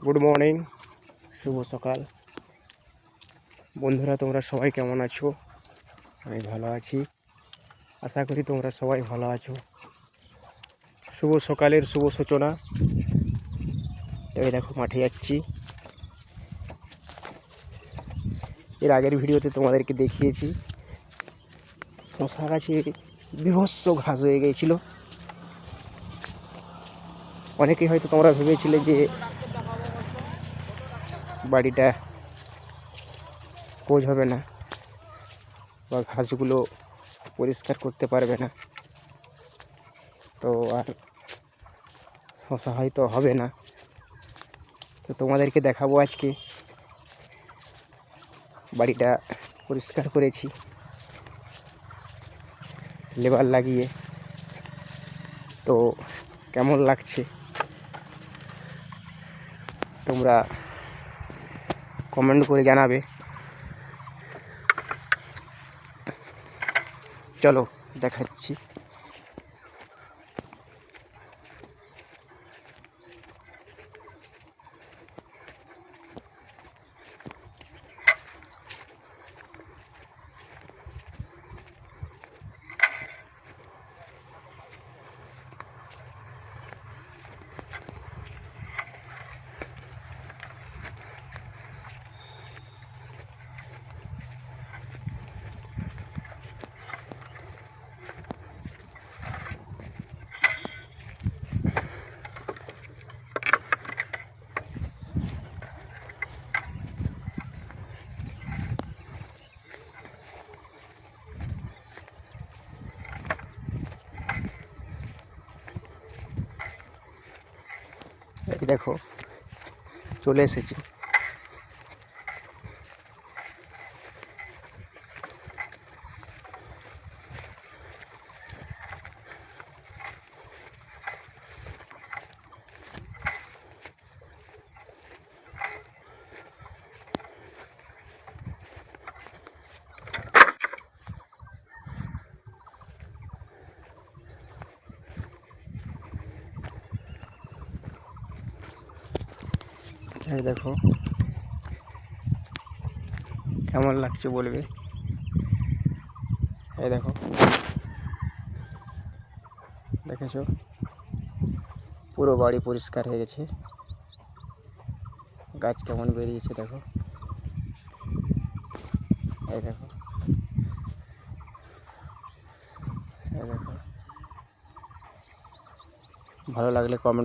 Good morning, শুভ সকাল বন্ধুরা। তোমরা সবাই কেমন আছো? আমি ভালো আছি, আশা করি তোমরা সবাই ভালো আছো। শুভ সকালের শুভ সূচনা। এই দেখো মাঠে যাচ্ছি। এর আগের ভিডিওতে তোমাদেরকে দেখিয়েছি শশা গাছে বীভৎস ঘাস হয়ে গিয়েছিল। অনেকেই হয়তো তোমরা ভেবেছিলে যে বাড়িটা কোজ হবে না বা ঘাসগুলো পরিষ্কার করতে পারবে না, তো আর শশা হয়তো হবে না। তো তোমাদেরকে দেখাবো আজকে বাড়িটা পরিষ্কার করেছি লেবার লাগিয়ে। তো কেমন লাগছে তোমরা কমেন্ট করে জানাবে। চলো দেখাচ্ছি। এই দেখো চলে এসেছি। এই দেখো কেমন লাগছে বলবে। এই দেখো, দেখেছো পুরো বাড়ি পরিষ্কার হয়ে গেছে। গাছ কেমন বেরিয়েছে দেখো। এই দেখো, এই দেখো। ভালো লাগলে কমেন্ট